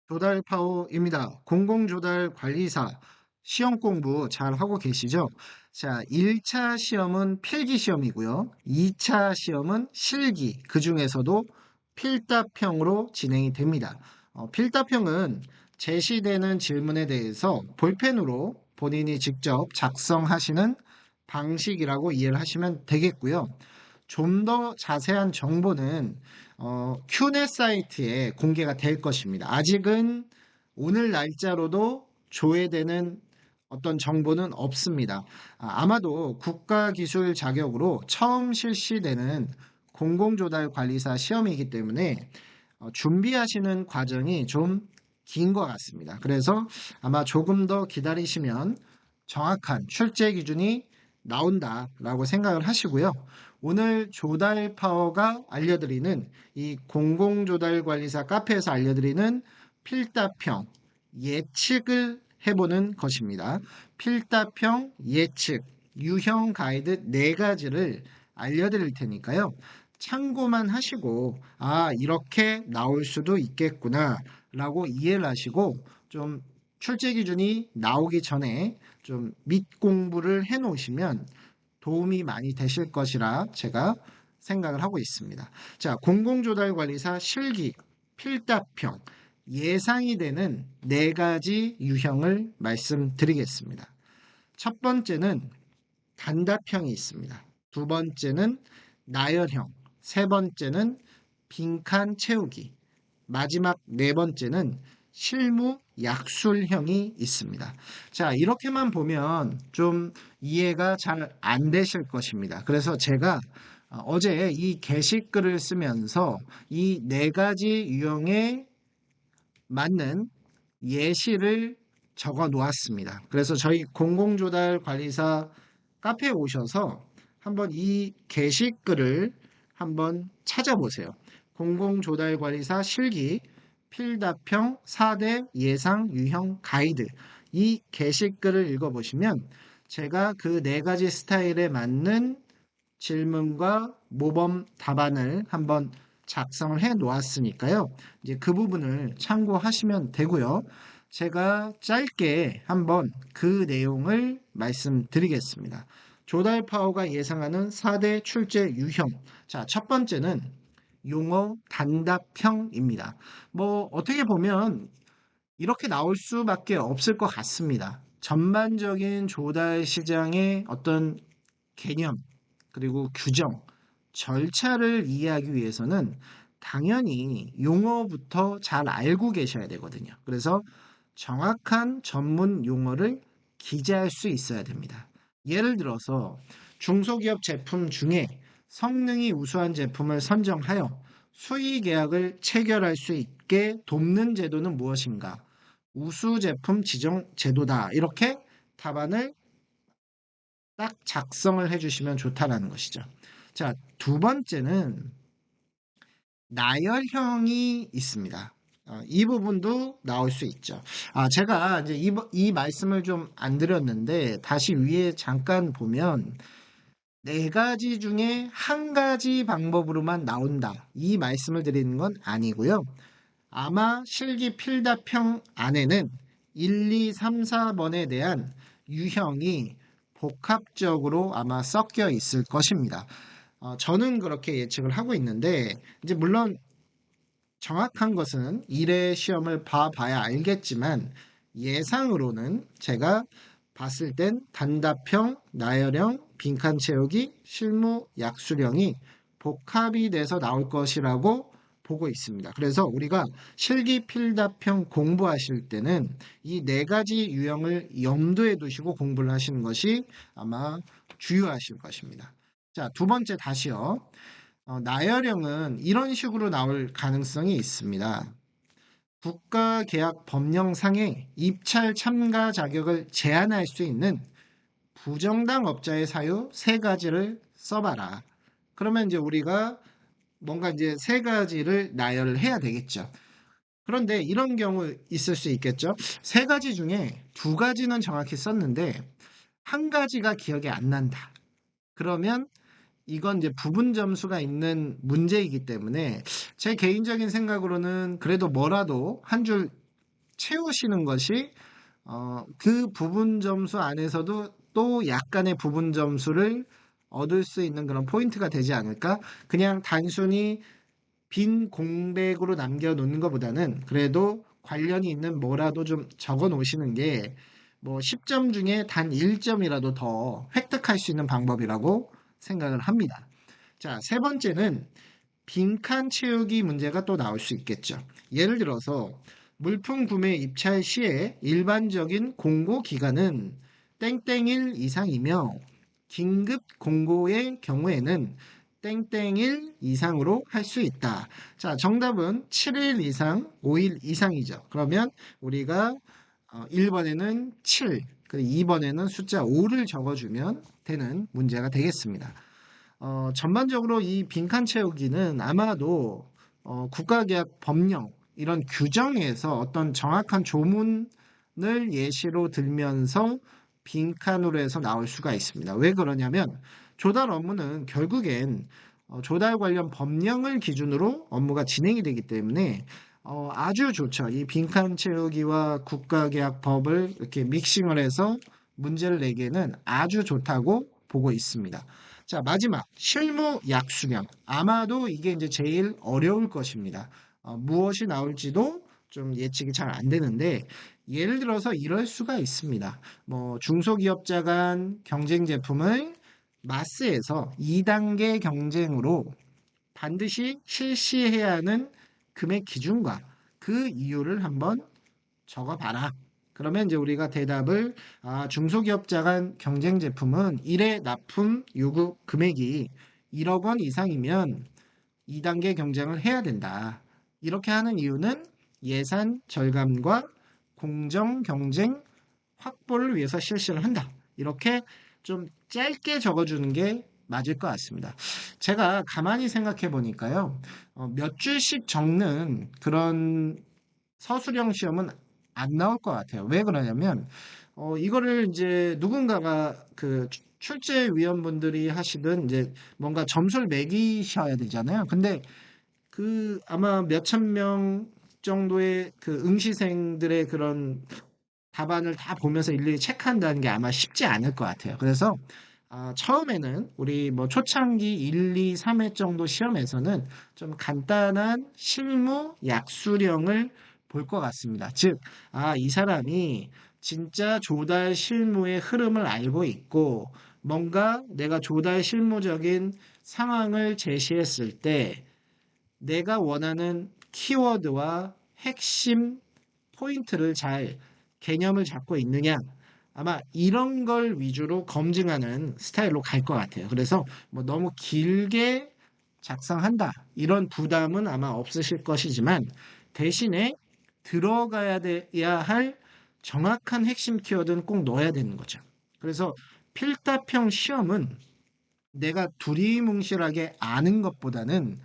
조달파오입니다. 공공조달관리사 시험 공부 잘 하고 계시죠? 자, 1차 시험은 필기 시험이고요. 2차 시험은 실기, 그 중에서도 필답형으로 진행이 됩니다. 필답형은 제시되는 질문에 대해서 볼펜으로 본인이 직접 작성하시는 방식이라고 이해를 하시면 되겠고요. 좀 더 자세한 정보는 큐넷 사이트에 공개가 될 것입니다. 아직은 오늘 날짜로도 조회되는 어떤 정보는 없습니다. 아마도 국가기술 자격으로 처음 실시되는 공공조달관리사 시험이기 때문에 준비하시는 과정이 좀 긴 것 같습니다. 그래서 아마 조금 더 기다리시면 정확한 출제 기준이 나온다라고 생각을 하시고요. 오늘 조달파워가 알려드리는 이 공공조달관리사 카페에서 알려드리는 필답형 예측을 해보는 것입니다. 필답형 예측 유형 가이드 4가지를 알려드릴 테니까요. 참고만 하시고 이렇게 나올 수도 있겠구나 라고 이해를 하시고 좀 출제 기준이 나오기 전에 좀 밑공부를 해 놓으시면 도움이 많이 되실 것이라 제가 생각을 하고 있습니다. 자, 공공조달관리사 실기 필답형 예상이 되는 4가지 유형을 말씀드리겠습니다. 첫 번째는 단답형이 있습니다. 두 번째는 나열형, 세 번째는 빈칸 채우기, 마지막 네 번째는 실무 약술형이 있습니다. 자, 이렇게만 보면 좀 이해가 잘 안 되실 것입니다. 그래서 제가 어제 이 게시글을 쓰면서 이 4가지 유형에 맞는 예시를 적어 놓았습니다. 그래서 저희 공공조달관리사 카페에 오셔서 한번 이 게시글을 한번 찾아보세요. 공공조달관리사 실기 필답형 4대 예상 유형 가이드, 이 게시글을 읽어보시면 제가 그 4가지 스타일에 맞는 질문과 모범 답안을 한번 작성을 해 놓았으니까요. 이제 그 부분을 참고하시면 되고요. 제가 짧게 한번 그 내용을 말씀드리겠습니다. 조달파워가 예상하는 4대 출제 유형. 자, 첫 번째는 용어 단답형입니다. 어떻게 보면 이렇게 나올 수밖에 없을 것 같습니다. 전반적인 조달 시장의 어떤 개념, 그리고 규정, 절차를 이해하기 위해서는 당연히 용어부터 잘 알고 계셔야 되거든요. 그래서 정확한 전문 용어를 기재할 수 있어야 됩니다. 예를 들어서 중소기업 제품 중에 성능이 우수한 제품을 선정하여 수의 계약을 체결할 수 있게 돕는 제도는 무엇인가? 우수 제품 지정 제도다. 이렇게 답안을 딱 작성을 해주시면 좋다라는 것이죠. 자, 두 번째는 나열형이 있습니다. 이 부분도 나올 수 있죠. 제가 이제 이 말씀을 좀 안 드렸는데 다시 위에 잠깐 보면 4가지 중에 한 가지 방법으로만 나온다. 이 말씀을 드리는 건 아니고요. 아마 실기 필답형 안에는 1, 2, 3, 4번에 대한 유형이 복합적으로 아마 섞여 있을 것입니다. 저는 그렇게 예측을 하고 있는데, 이제 물론 정확한 것은 1회 시험을 봐봐야 알겠지만, 예상으로는 제가 봤을 땐 단답형, 나열형, 빈칸 채우기, 실무 약수령이 복합이 돼서 나올 것이라고 보고 있습니다. 그래서 우리가 실기필답형 공부하실 때는 이 4가지 유형을 염두에 두시고 공부를 하시는 것이 아마 주요하실 것입니다. 자, 두 번째 다시요. 나열형은 이런 식으로 나올 가능성이 있습니다. 국가계약 법령상에 입찰 참가 자격을 제한할 수 있는 부정당 업자의 사유 3가지를 써봐라. 그러면 이제 우리가 뭔가 이제 3가지를 나열을 해야 되겠죠. 그런데 이런 경우 있을 수 있겠죠. 3가지 중에 2가지는 정확히 썼는데 한 가지가 기억이 안 난다. 그러면 이건 이제 부분 점수가 있는 문제이기 때문에 제 개인적인 생각으로는 그래도 뭐라도 한 줄 채우시는 것이 그 부분 점수 안에서도 또 약간의 부분 점수를 얻을 수 있는 그런 포인트가 되지 않을까? 그냥 단순히 빈 공백으로 남겨놓는 것보다는 그래도 관련이 있는 뭐라도 좀 적어 놓으시는 게 뭐 10점 중에 단 1점이라도 더 획득할 수 있는 방법이라고 생각을 합니다. 자, 세 번째는 빈칸 채우기 문제가 또 나올 수 있겠죠. 예를 들어서 물품 구매 입찰 시에 일반적인 공고 기간은 땡땡일 이상이며 긴급 공고의 경우에는 땡땡일 이상으로 할 수 있다. 자, 정답은 7일 이상, 5일 이상이죠. 그러면 우리가 1번에는 7, 그리고 2번에는 숫자 5를 적어주면 되는 문제가 되겠습니다. 전반적으로 이 빈칸 채우기는 아마도 국가계약 법령 이런 규정에서 어떤 정확한 조문을 예시로 들면서 빈칸으로 해서 나올 수가 있습니다. 왜 그러냐면 조달 업무는 결국엔 조달 관련 법령을 기준으로 업무가 진행이 되기 때문에 아주 좋죠. 이 빈칸 채우기와 국가계약법을 이렇게 믹싱을 해서 문제를 내기에는 아주 좋다고 보고 있습니다. 자, 마지막 실무 약수령. 아마도 이게 이제 제일 어려울 것입니다. 무엇이 나올지도 좀 예측이 잘 안 되는데 예를 들어서 이럴 수가 있습니다. 뭐 중소기업자 간 경쟁 제품을 마스에서 2단계 경쟁으로 반드시 실시해야 하는 금액 기준과 그 이유를 한번 적어봐라. 그러면 이제 우리가 대답을 중소기업자 간 경쟁 제품은 1회 납품 요구 금액이 1억 원 이상이면 2단계 경쟁을 해야 된다. 이렇게 하는 이유는 예산 절감과 공정 경쟁 확보를 위해서 실시를 한다. 이렇게 좀 짧게 적어주는 게 맞을 것 같습니다. 제가 가만히 생각해 보니까요, 몇 줄씩 적는 그런 서술형 시험은 안 나올 것 같아요. 왜 그러냐면, 이거를 이제 누군가가 그 출제위원분들이 하시든 이제 뭔가 점수를 매기셔야 되잖아요. 근데 그 아마 몇천 명 정도의 그 응시생들의 그런 답안을 다 보면서 일일이 체크한다는 게 아마 쉽지 않을 것 같아요. 그래서 처음에는 우리 뭐 초창기 1, 2, 3회 정도 시험에서는 좀 간단한 실무 약수령을 볼 것 같습니다. 즉, 이 사람이 진짜 조달 실무의 흐름을 알고 있고 뭔가 내가 조달 실무적인 상황을 제시했을 때 내가 원하는 키워드와 핵심 포인트를 잘 개념을 잡고 있느냐. 아마 이런 걸 위주로 검증하는 스타일로 갈 것 같아요. 그래서 뭐 너무 길게 작성한다. 이런 부담은 아마 없으실 것이지만 대신에 들어가야 돼야 할 정확한 핵심 키워드는 꼭 넣어야 되는 거죠. 그래서 필답형 시험은 내가 두리뭉실하게 아는 것보다는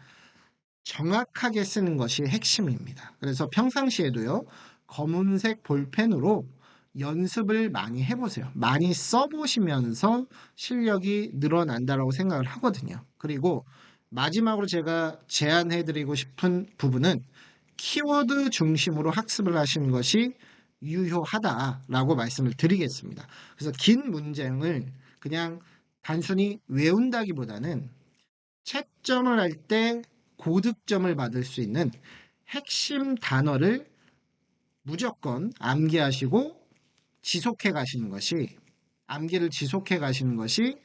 정확하게 쓰는 것이 핵심입니다. 그래서 평상시에도요, 검은색 볼펜으로 연습을 많이 해보세요. 많이 써보시면서 실력이 늘어난다라고 생각을 하거든요. 그리고 마지막으로 제가 제안해드리고 싶은 부분은 키워드 중심으로 학습을 하시는 것이 유효하다라고 말씀을 드리겠습니다. 그래서 긴 문장을 그냥 단순히 외운다기보다는 채점을 할 때 고득점을 받을 수 있는 핵심 단어를 무조건 암기하시고 지속해 가시는 것이 암기를 지속해 가시는 것이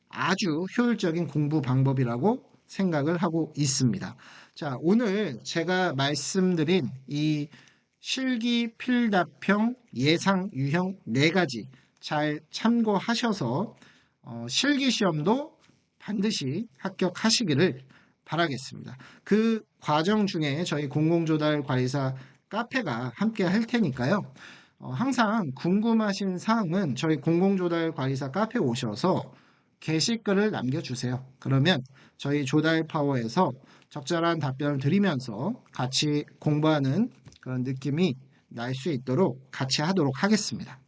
아주 효율적인 공부 방법이라고 생각을 하고 있습니다. 자, 오늘 제가 말씀드린 이 실기 필답형 예상 유형 네 가지 잘 참고하셔서 실기 시험도 반드시 합격하시기를 바라겠습니다. 그 과정 중에 저희 공공조달관리사 카페가 함께 할 테니까요. 항상 궁금하신 사항은 저희 공공조달관리사 카페 오셔서 게시글을 남겨주세요. 그러면 저희 조달파워에서 적절한 답변을 드리면서 같이 공부하는 그런 느낌이 날 수 있도록 같이 하도록 하겠습니다.